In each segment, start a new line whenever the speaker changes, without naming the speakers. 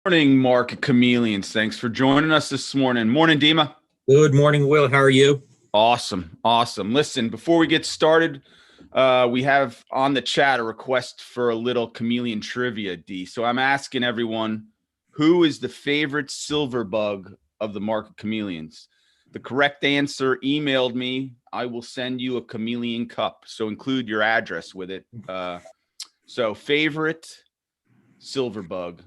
Morning, Market Chameleons. Thanks for joining us this morning. Morning, Dima.
Good morning, Will. How are you?
Awesome. Listen, before we get started, we have on the chat a request for a little chameleon trivia, D. So I'm asking everyone, who is the favorite silver bug of the Market Chameleons? The correct answer emailed me. I will send you a chameleon cup. So include your address with it. So favorite silver bug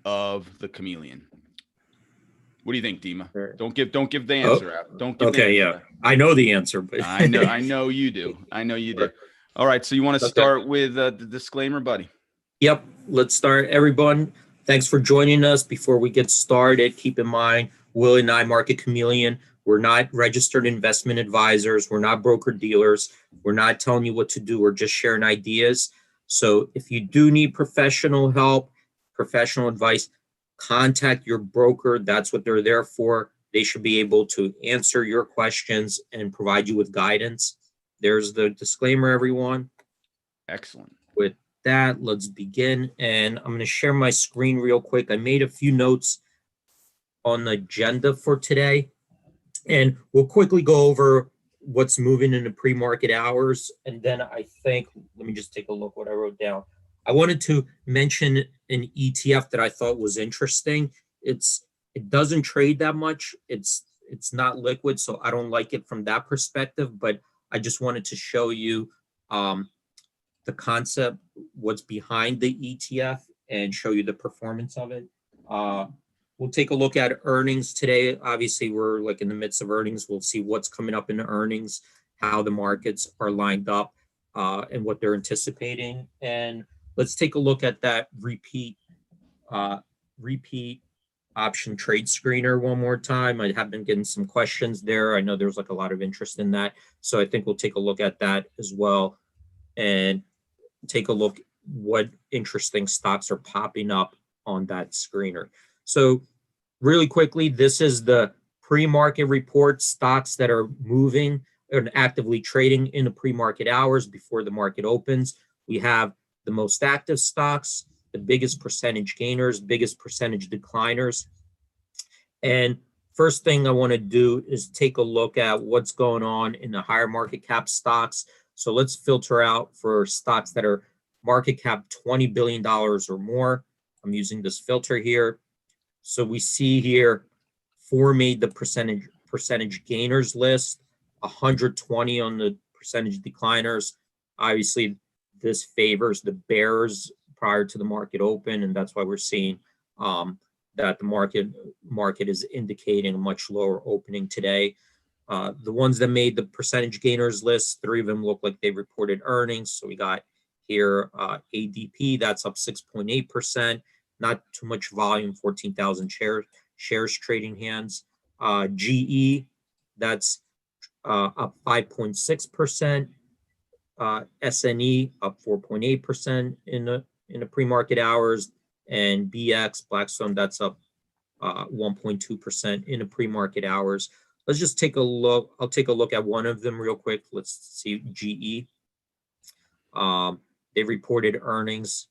of the chameleon. What do you think, Dima?
Sure.
Don't give the answer out. Don't give
Okay,
the
yeah.
answer out.
I know the answer, but
I know you do. All right, so you want to
Okay.
start with the disclaimer, buddy?
Yep. Let's start, everyone. Thanks for joining us. Before we get started, keep in mind, Will and I, Market Chameleon, we're not registered investment advisors. We're not broker dealers. We're not telling you what to do. We're just sharing ideas. So if you do need professional help, professional advice, contact your broker. That's what they're there for. They should be able to answer your questions and provide you with guidance. There's the disclaimer, everyone.
Excellent.
With that, let's begin. And I'm going to share my screen real quick. I made a few notes on the agenda for today, and we'll quickly go over what's moving in the pre-market hours. And then I think, let me just take a look what I wrote down. I wanted to mention an ETF that I thought was interesting. It doesn't trade that much. It's not liquid, so I don't like it from that perspective, but I just wanted to show you the concept, what's behind the ETF, and show you the performance of it. We'll take a look at earnings today. Obviously, we're like in the midst of earnings. We'll see what's coming up in the earnings, how the markets are lined up, and what they're anticipating. And let's take a look at that repeat option trade screener one more time. I have been getting some questions there. I know there's like a lot of interest in that. So I think we'll take a look at that as well and take a look what interesting stocks are popping up on that screener. So really quickly, this is the pre-market report, stocks that are moving and actively trading in the pre-market hours before the market opens. We have the most active stocks, the biggest percentage gainers, biggest percentage decliners. And first thing I want to do is take a look at what's going on in the higher market cap stocks. So let's filter out for stocks that are market cap $20 billion or more. I'm using this filter here. So we see here, 4 made the percentage gainers list, 120 on the percentage decliners. Obviously, this favors the bears prior to the market open, and that's why we're seeing that the market is indicating a much lower opening today. The ones that made the percentage gainers list, 3 of them look like they reported earnings. So we got here ADP, that's up 6.8%. Not too much volume, 14,000 shares trading hands. GE, that's up 5.6%. SNE up 4.8% in the pre-market hours, and BX Blackstone, that's up 1.2% in the pre-market hours. Let's just take a look. I'll take a look at one of them real quick. Let's see GE. They reported earnings,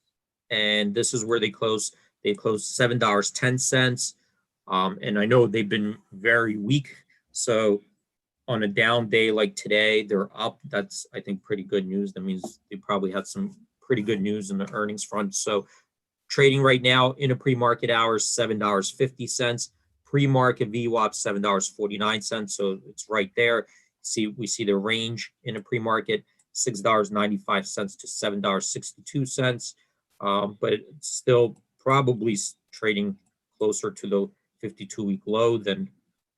and this is where they closed. They closed $7.10, and I know they've been very weak. So on a down day like today, they're up. That's, I think, pretty good news. That means they probably had some pretty good news in the earnings front. So trading right now in a pre-market hours, $7.50. Pre-market VWAP, $7.49. So it's right there. We see the range in a pre-market, $6.95 to $7.62. But it's still probably trading closer to the 52-week low than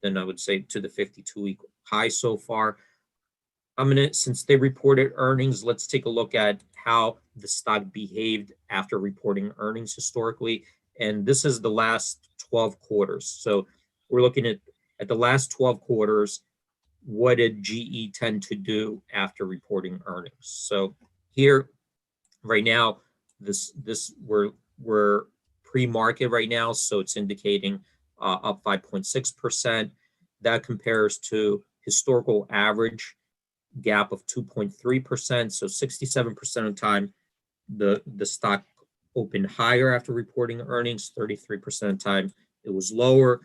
I would say to the 52-week high so far. Since they reported earnings, let's take a look at how the stock behaved after reporting earnings historically. And this is the last 12 quarters. So we're looking at the last 12 quarters. What did GE tend to do after reporting earnings? So here, right now, we're pre-market right now, so it's indicating up 5.6%. That compares to historical average gap of 2.3%. So 67% of the time, the stock opened higher after reporting earnings. 33% of the time it was lower.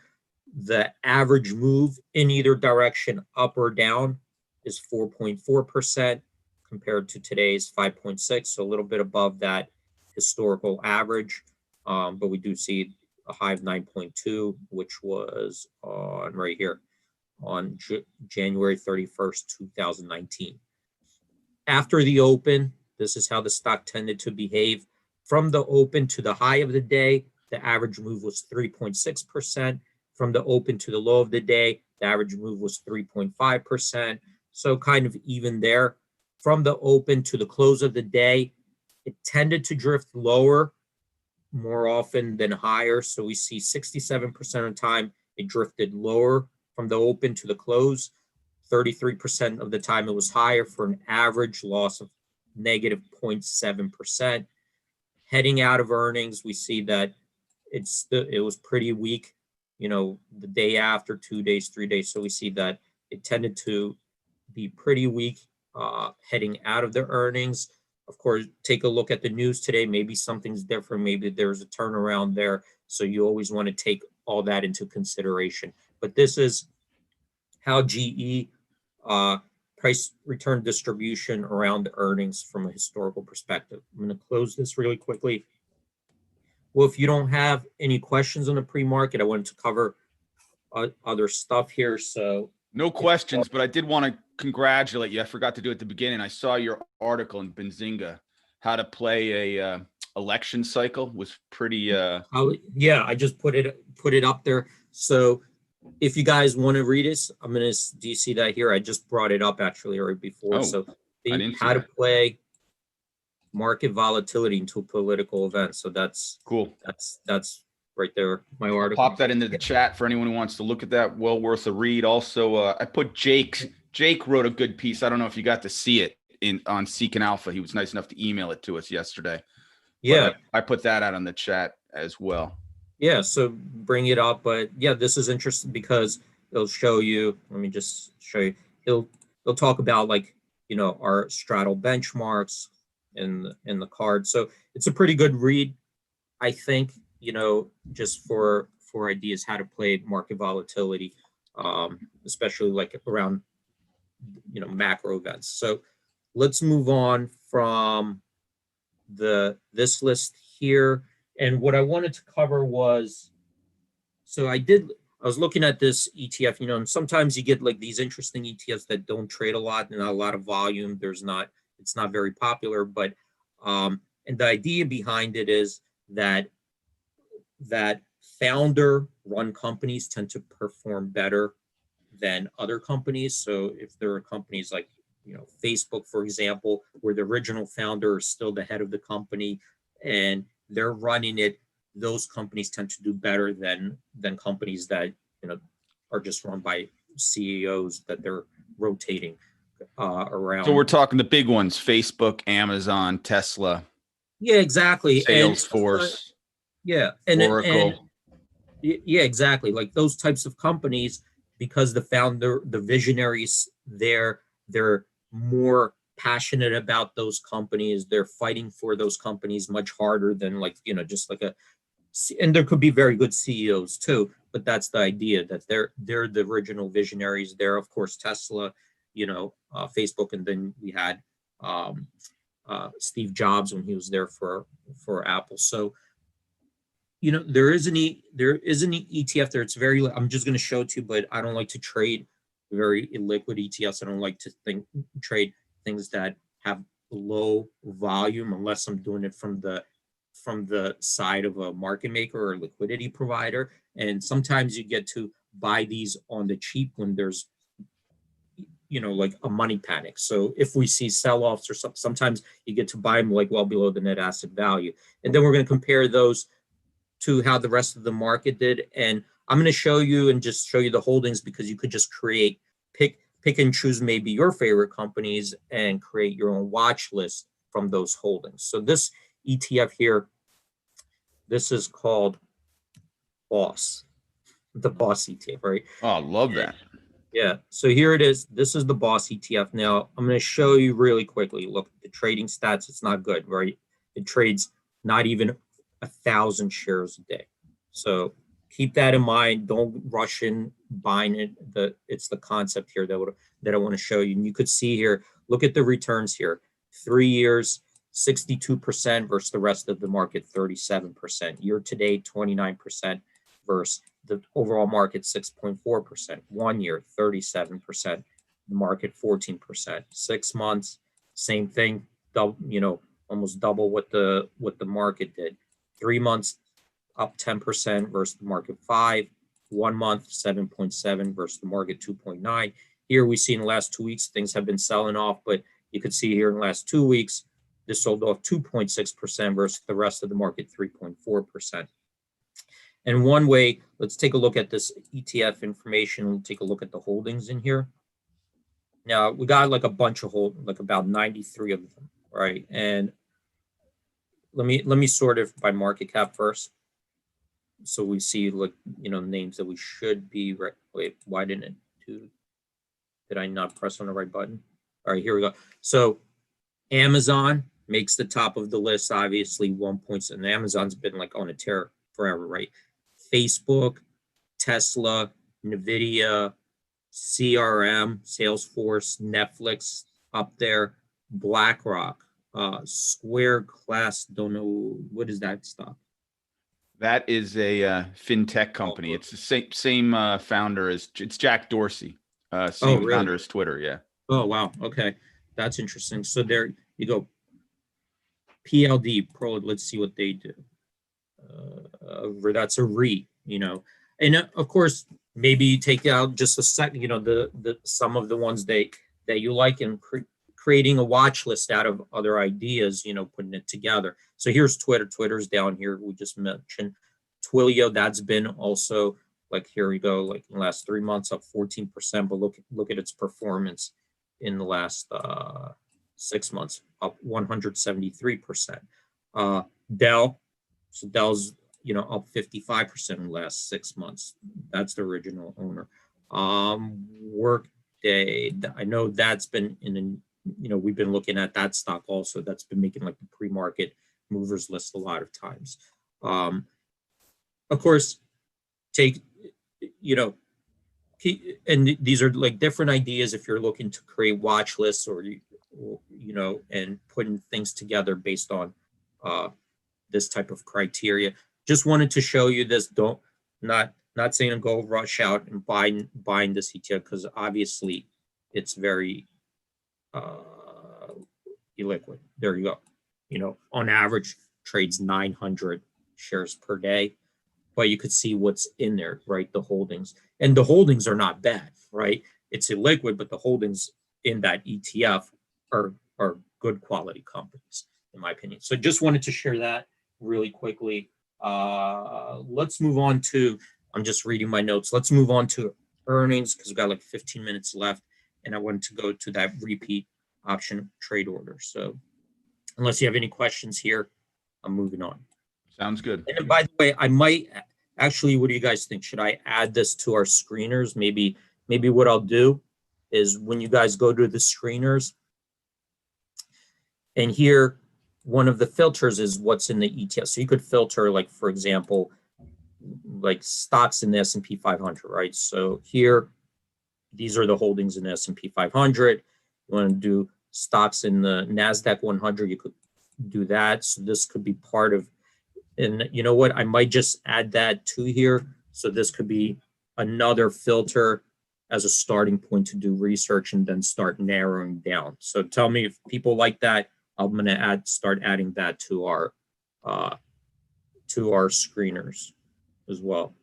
The average move in either direction, up or down, is 4.4% compared to today's 5.6, so a little bit above that historical average. But we do see a high of 9.2, which was on right here on January 31st, 2019. After the open, this is how the stock tended to behave. From the open to the high of the day, the average move was 3.6%. From the open to the low of the day, the average move was 3.5%. So kind of even there. From the open to the close of the day, it tended to drift lower more often than higher. So we see 67% of the time it drifted lower from the open to the close. 33% of the time it was higher, for an average loss of negative 0.7%. Heading out of earnings, we see that it was pretty weak, the day after, 2 days, 3 days. So we see that it tended to be pretty weak heading out of the earnings. Of course, take a look at the news today. Maybe something's different. Maybe there's a turnaround there. So you always want to take all that into consideration. But this is how GE price return distribution around the earnings from a historical perspective. I'm going to close this really quickly. Well, if you don't have any questions on the pre-market, I wanted to cover other stuff here. So
no questions, but I did want to congratulate you. I forgot to do it at the beginning. I saw your article in Benzinga, how to play a election cycle, was pretty.
Yeah, I just put it up there. So if you guys want to read this, do you see that here? I just brought it up actually right before. So how to play market volatility into political events. So that's
cool.
That's right there, my article.
Pop that into the chat for anyone who wants to look at that. Well worth a read. Also, I put Jake wrote a good piece. I don't know if you got to see it on Seek and Alpha. He was nice enough to email it to us yesterday.
Yeah.
I put that out on the chat as well.
Yeah, so bring it up. But yeah, this is interesting because it'll show you, let me just show you. It'll talk about our straddle benchmarks in the card. So it's a pretty good read, I think, just for ideas how to play market volatility, especially around macro events. So let's move on from this list here. And what I wanted to cover was, I was looking at this ETF, and sometimes you get these interesting ETFs that don't trade a lot and not a lot of volume. It's not very popular, but and the idea behind it is that founder run companies tend to perform better than other companies. So if there are companies like Facebook, for example, where the original founder is still the head of the company and they're running it, those companies tend to do better than companies that are just run by CEOs that they're rotating around.
So we're talking the big ones: Facebook, Amazon, Tesla.
Yeah, exactly.
Salesforce.
And
Oracle.
Yeah, exactly. Like those types of companies, because the founder, the visionaries, they're more passionate about those companies. They're fighting for those companies much harder than and there could be very good CEOs too, but that's the idea, that they're the original visionaries. They're, of course, Tesla, Facebook, and then we had Steve Jobs when he was there for Apple. So there is an ETF there. It's very, I'm just going to show it to you, but I don't like to trade very illiquid ETFs. I don't like to trade things that have low volume unless I'm doing it from the side of a market maker or liquidity provider. And sometimes you get to buy these on the cheap when there's like a money panic. So if we see sell-offs or sometimes you get to buy them well below the net asset value. And then we're going to compare those to how the rest of the market did. And I'm going to show you the holdings, because you could just pick and choose maybe your favorite companies and create your own watch list from those holdings. So this ETF here, this is called BOSS, the BOSS ETF, right?
Oh, I love that.
Yeah, so here it is. This is the BOSS ETF. Now, I'm going to show you really quickly. Look, the trading stats, it's not good, right? It trades not even 1,000 shares a day. So keep that in mind. Don't rush in buying it. It's the concept here that I want to show you. And you could see here, look at the returns here. 3 years, 62% versus the rest of the market, 37%. Year to date, 29% versus the overall market, 6.4%. 1 year, 37%. The market, 14%. 6 months, same thing. Almost double what the market did. 3 months, up 10% versus the market 5. 1 month, 7.7 versus the market 2.9. Here we see in the last 2 weeks, things have been selling off, but you could see here in the last 2 weeks, this sold off 2.6% versus the rest of the market 3.4%. And one way, let's take a look at this ETF information. We'll take a look at the holdings in here. Now we got like a bunch of like about 93 of them, right? And let me sort it by market cap first, so we see names that we should be. Wait, why didn't it do? Did I not press on the right button? All right, here we go. So Amazon makes the top of the list, obviously 1 point, and Amazon's been like on a tear forever, right? Facebook, Tesla, Nvidia, CRM, Salesforce, Netflix up there, BlackRock, Square Class, don't know, what is that stock?
That is a fintech company. It's the same founder as, it's Jack Dorsey, same
really?
founder as Twitter, yeah.
Oh, wow, okay, that's interesting. So there you go. PLD, let's see what they do. That's a REIT, and of course, maybe you take out just a second, the some of the ones that you like, and creating a watch list out of other ideas, putting it together. So here's Twitter. Twitter's down here. We just mentioned Twilio. That's been also, like, here we go, like in the last 3 months, up 14%. But look at its performance in the last 6 months, up 173%. Dell. So Dell's up 55% in the last 6 months. That's the original owner. Workday, I know that's been we've been looking at that stock also. That's been making like the pre-market movers list a lot of times. Of course, and these are like different ideas if you're looking to create watch lists or and putting things together based on this type of criteria. Just wanted to show you this. Not saying to go rush out and buying this ETF, because obviously it's very illiquid. There you go. On average trades 900 shares per day, but you could see what's in there, right? The holdings, and the holdings are not bad, right? It's illiquid, but the holdings in that ETF are good quality companies, in my opinion. So just wanted to share that really quickly. Let's move on to, I'm just reading my notes. Let's move on to earnings, because we've got like 15 minutes left, and I wanted to go to that repeat option trade order. So unless you have any questions here, I'm moving on.
Sounds good.
And by the way, I might actually, what do you guys think? Should I add this to our screeners? Maybe what I'll do is, when you guys go to the screeners, and here, one of the filters is what's in the ETF. So you could filter, like, for example, like stocks in the S&P 500, right? So here, these are the holdings in the S&P 500. You want to do stocks in the NASDAQ 100, you could do that. So this could be part of, and you know what? I might just add that to here. So this could be another filter as a starting point to do research and then start narrowing down. So tell me if people like that. I'm going to start adding that to our screeners as well.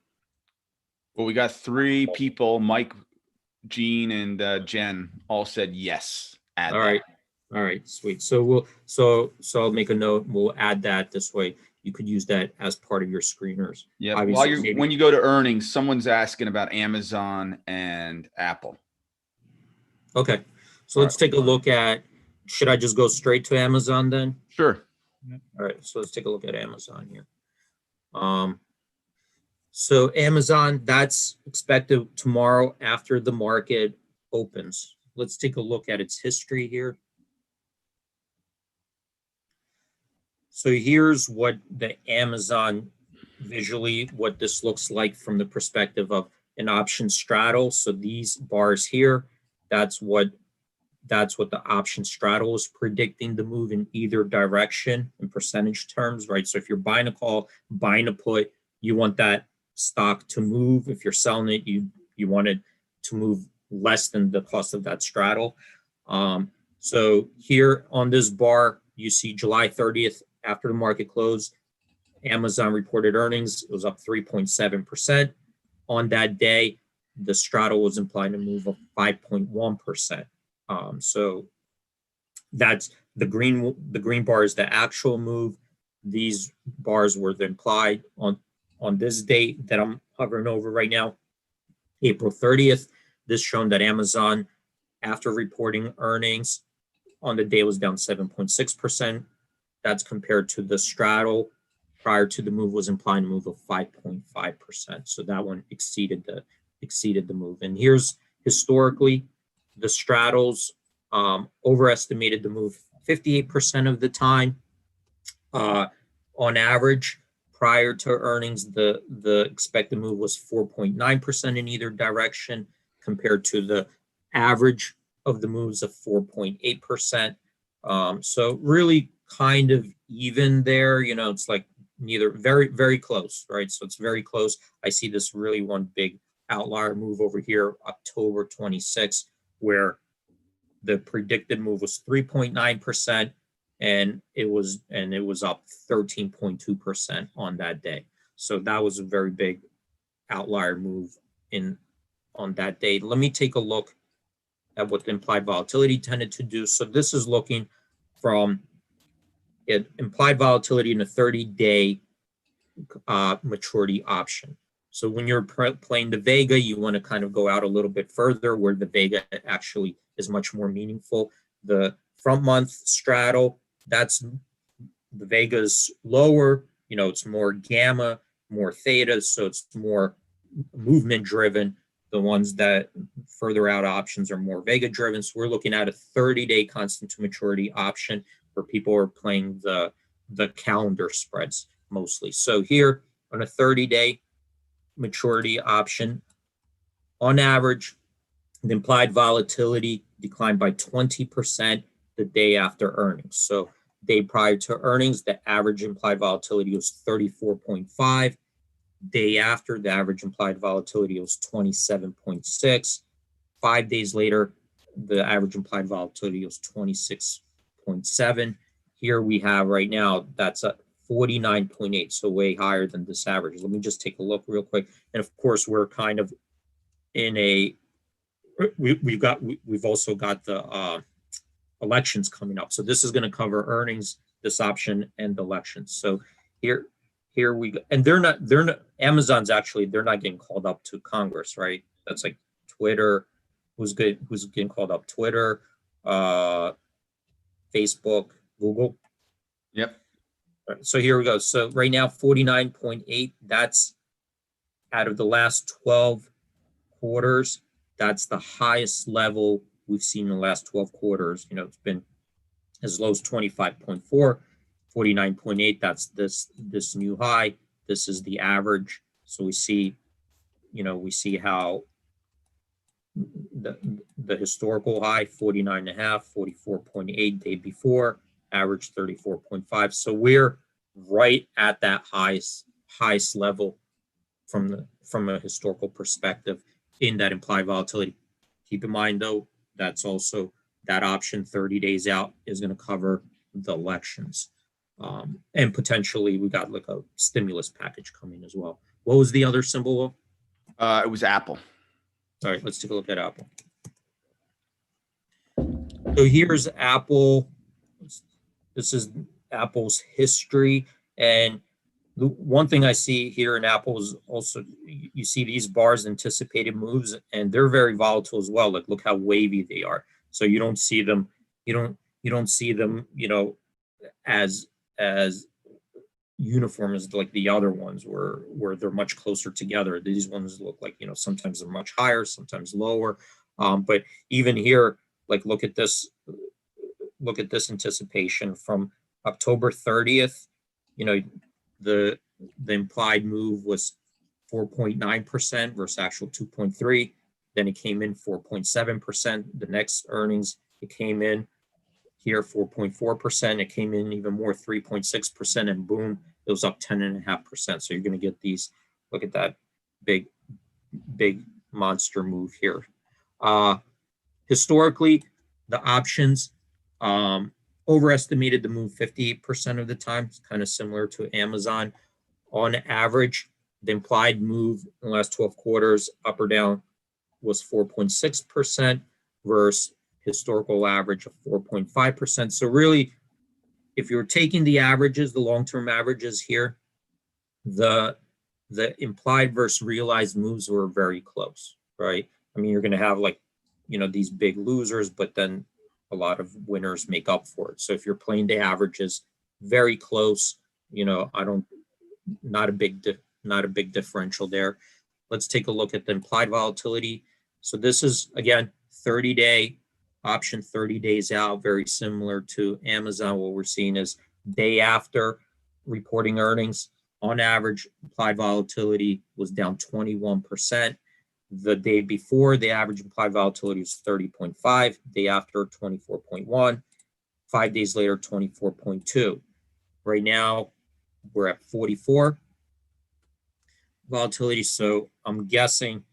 Well, we got 3 people, Mike, Gene, and Jen, all said yes.
All right, sweet. So I'll make a note. We'll add that this way. You could use that as part of your screeners.
Yeah. When you go to earnings, someone's asking about Amazon and Apple.
Okay. So let's take a look at, should I just go straight to Amazon then?
Sure.
All right. So let's take a look at Amazon here. So Amazon, that's expected tomorrow after the market opens. Let's take a look at its history here. So here's what the Amazon visually, what this looks like from the perspective of an option straddle. So these bars here, that's what the option straddle is predicting the move in either direction in percentage terms, right? So if you're buying a call, buying a put, you want that stock to move. If you're selling it, you want it to move less than the cost of that straddle. So here on this bar, you see July 30th after the market closed, Amazon reported earnings. It was up 3.7%. On that day, the straddle was implying a move of 5.1%. So that's the green bar is the actual move. These bars were the implied on this date that I'm hovering over right now, April 30th. This shown that Amazon, after reporting earnings on the day, was down 7.6%. That's compared to the straddle prior to the move was implying a move of 5.5%. So that one exceeded the move. And here's historically, the straddles overestimated the move 58% of the time. On average, prior to earnings, the expected move was 4.9% in either direction, compared to the average of the moves of 4.8%. So really kind of even there. It's like neither, very, very close, right? So it's very close. I see this really one big outlier move over here, October 26th, where the predicted move was 3.9%, and it was up 13.2% on that day. So that was a very big outlier move on that day. Let me take a look at what the implied volatility tended to do. So this is looking from implied volatility in a 30-day maturity option. So when you're playing the Vega, you want to kind of go out a little bit further, where the Vega actually is much more meaningful. The front month straddle, that's the Vega's lower, it's more gamma, more theta, so it's more movement driven. The ones that further out options are more Vega driven. So we're looking at a 30-day constant to maturity option where people are playing the calendar spreads mostly. So here on a 30-day maturity option, on average, the implied volatility declined by 20% the day after earnings. So day prior to earnings, the average implied volatility was 34.5. Day after, the average implied volatility was 27.6. 5 days later, the average implied volatility was 26.7. Here we have right now, that's a 49.8, so way higher than this average. Let me just take a look real quick. And of course, we're kind of in a, we've also got the elections coming up. So this is going to cover earnings, this option, and elections. So here we go. And they're not, Amazon's actually, they're not getting called up to Congress, right? That's like Twitter, who's getting called up? Twitter, Facebook, Google.
Yep.
So here we go. So right now, 49.8, that's out of the last 12 quarters. That's the highest level we've seen in the last 12 quarters. It's been as low as 25.4, 49.8. That's this new high. This is the average. So we see how the historical high, 49.5, 44.8 day before, average 34.5. So we're right at that highest level from a historical perspective in that implied volatility. Keep in mind though, that's also that option 30 days out is going to cover the elections. And potentially we got like a stimulus package coming as well. What was the other symbol?
It was Apple.
All right, let's take a look at Apple. So here's Apple. This is Apple's history. And the one thing I see here in Apple is also, you see these bars, anticipated moves, and they're very volatile as well. Like, look how wavy they are. So you don't see them, you don't see them, as uniform as like the other ones where they're much closer together. These ones look like, sometimes they're much higher, sometimes lower. But even here, like look at this anticipation from October 30th, you know, the implied move was 4.9% versus actual 2.3. Then it came in 4.7%. The next earnings, it came in here 4.4%. It came in even more, 3.6%, and boom, it was up 10.5%. So you're going to get these. Look at that big monster move here. Historically, the options overestimated the move 58% of the time. It's kind of similar to Amazon. On average, the implied move in the last 12 quarters, up or down, was 4.6% versus historical average of 4.5%. So really, if you're taking the averages, the long-term averages here, the implied versus realized moves were very close, right? I mean, you're going to have these big losers, but then a lot of winners make up for it. So if you're playing the averages, very close, not a big differential there. Let's take a look at the implied volatility. So this is, again, 30-day option, 30 days out, very similar to Amazon. What we're seeing is day after reporting earnings, on average, implied volatility was down 21%. The day before, the average implied volatility was 30.5. Day after, 24.1. 5 days later, 24.2. Right now, we're at 44 volatility. So I'm guessing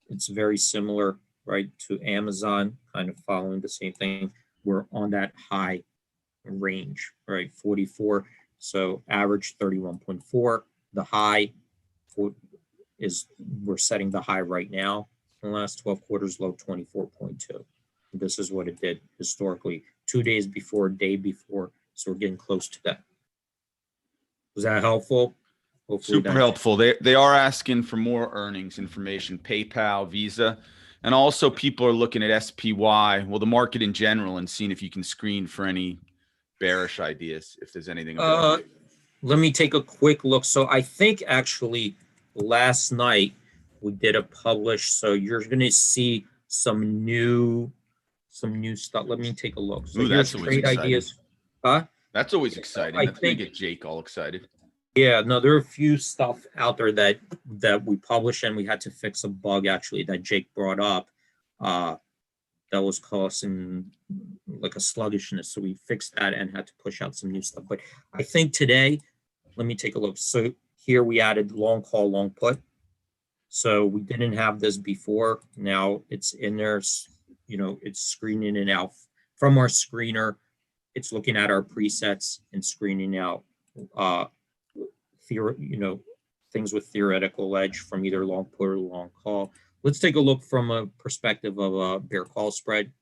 it's very similar, right, to Amazon, kind of following the same thing. We're on that high range, right, 44. So average 31.4. The high is, we're setting the high right now. In the last 12 quarters, low 24.2. This is what it did historically, 2 days before, day before. So we're getting close to that. Was that helpful? Hopefully
super helpful. They are asking for more earnings information, PayPal, Visa, and also people are looking at SPY, well, the market in general, and seeing if you can screen for any bearish ideas, if there's anything about it.
Let me take a quick look. So I think actually last night we did a publish. So you're going to see some new stuff. Let me take a look. So
ooh, that's always
trade
exciting.
Ideas. Huh?
That's always exciting. That's going to get Jake all excited.
Yeah, no, there are a few stuff out there that we published, and we had to fix a bug actually that Jake brought up that was causing like a sluggishness. So we fixed that and had to push out some new stuff. But I think today, let me take a look. So here we added long call, long put. So we didn't have this before. Now it's in there, it's screening it out from our screener. It's looking at our presets and screening out things with theoretical edge from either long put or long call. Let's take a look from a perspective of a bear call spread.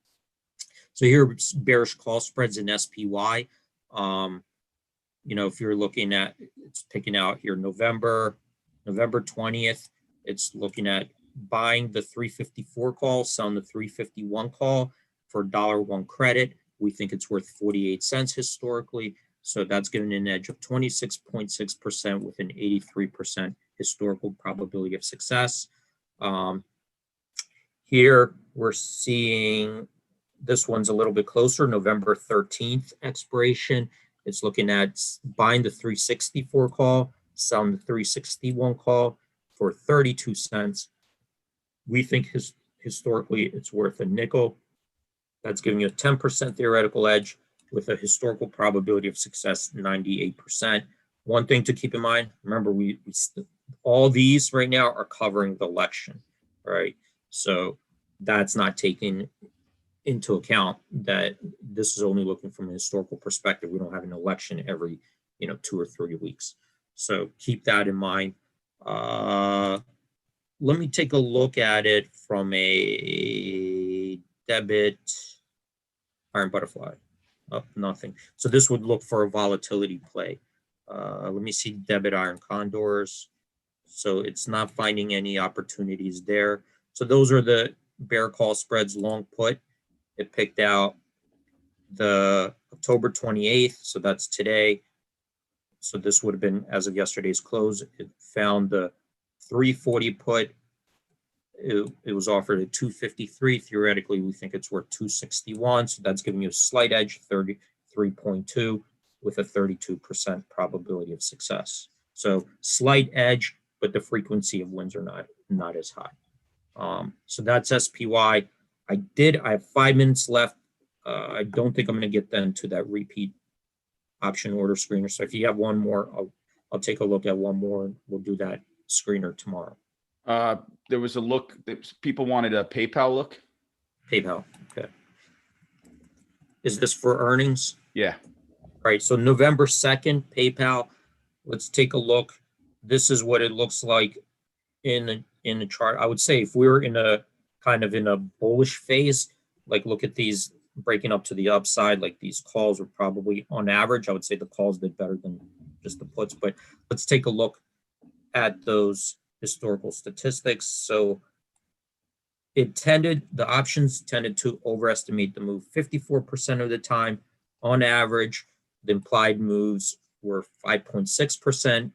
So here, bearish call spreads in SPY. If you're looking at, it's picking out here November 20th, it's looking at buying the 354 call, selling the 351 call for $1 credit. We think it's worth 48 cents historically. So that's giving an edge of 26.6% with an 83% historical probability of success. Here we're seeing this one's a little bit closer, November 13th expiration. It's looking at buying the 364 call, selling the 361 call for 32 cents. We think historically it's worth a nickel. That's giving you a 10% theoretical edge with a historical probability of success, 98%. One thing to keep in mind, remember, we all these right now are covering the election, right? So that's not taking into account that this is only looking from a historical perspective. We don't have an election every 2 or 3 weeks. So keep that in mind. Let me take a look at it from a debit iron butterfly. Nothing. So this would look for a volatility play. Let me see debit iron condors. So it's not finding any opportunities there. So those are the bear call spreads long put. It picked out the October 28th. So that's today. So this would have been as of yesterday's close. It found the 340 put. It was offered at 253. Theoretically, we think it's worth 261. So that's giving you a slight edge, 33.2 with a 32% probability of success. So slight edge, but the frequency of wins are not as high. So that's SPY. I have 5 minutes left. I don't think I'm going to get then to that repeat option order screener. So if you have one more, I'll take a look at one more, and we'll do that screener tomorrow.
There was a look that people wanted a PayPal look.
PayPal. Okay. Is this for earnings?
Yeah.
All right. So November 2nd, PayPal. Let's take a look. This is what it looks like in the chart. I would say if we were in a kind of in a bullish phase, like look at these breaking up to the upside, like these calls were probably on average. I would say the calls did better than just the puts, but let's take a look at those historical statistics. So the options tended to overestimate the move 54% of the time. On average, the implied moves were 5.6%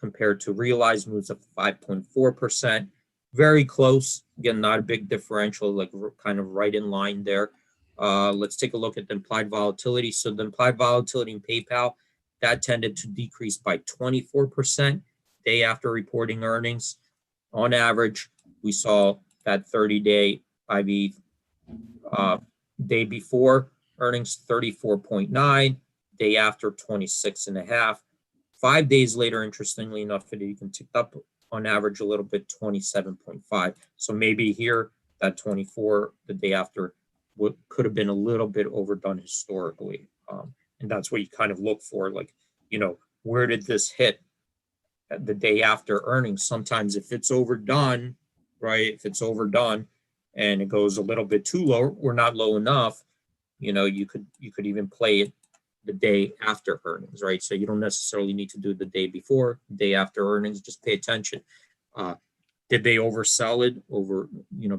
compared to realized moves of 5.4%. Very close. Again, not a big differential, like kind of right in line there. Let's take a look at the implied volatility. So the implied volatility in PayPal, that tended to decrease by 24% day after reporting earnings. On average, we saw that 30-day IV day before earnings 34.9, day after 26.5. 5 days later, interestingly enough, it even ticked up on average a little bit, 27.5. So maybe here that 24 the day after could have been a little bit overdone historically. And that's what you kind of look for, like, where did this hit the day after earnings? Sometimes if it's overdone, right? If it's overdone and it goes a little bit too low or not low enough, you could even play it the day after earnings, right? So you don't necessarily need to do the day before, day after earnings. Just pay attention. Did they oversell it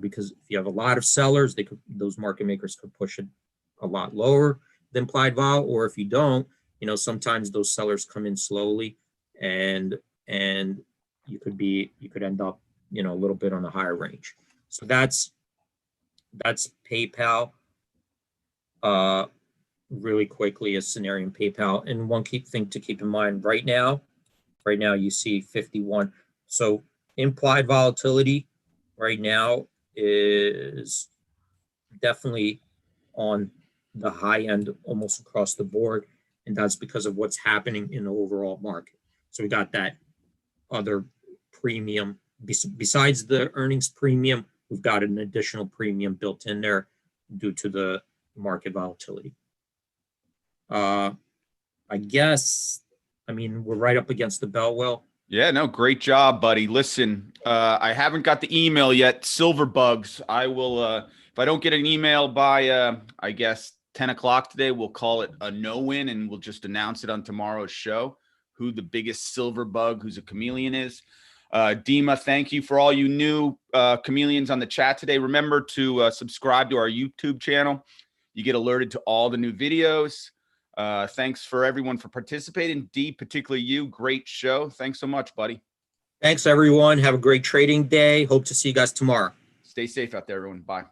because if you have a lot of sellers, those market makers could push it a lot lower than implied vol, or if you don't, sometimes those sellers come in slowly and you could end up, a little bit on the higher range. So that's PayPal. Really quickly, a scenario in PayPal. And one key thing to keep in mind right now you see 51. So implied volatility right now is definitely on the high end almost across the board. And that's because of what's happening in the overall market. So we got that other premium. Besides the earnings premium, we've got an additional premium built in there due to the market volatility. I guess, we're right up against the bell, Will.
Yeah, no, great job, buddy. Listen, I haven't got the email yet. Silver bugs. I will, if I don't get an email by, I guess, 10 o'clock today, we'll call it a no-win, and we'll just announce it on tomorrow's show, who the biggest silver bug who's a chameleon is. Dima, thank you for all you new chameleons on the chat today. Remember to subscribe to our YouTube channel. You get alerted to all the new videos. Thanks for everyone for participating. D, particularly you, great show. Thanks so much, buddy.
Thanks, everyone. Have a great trading day. Hope to see you guys tomorrow.
Stay safe out there, everyone. Bye.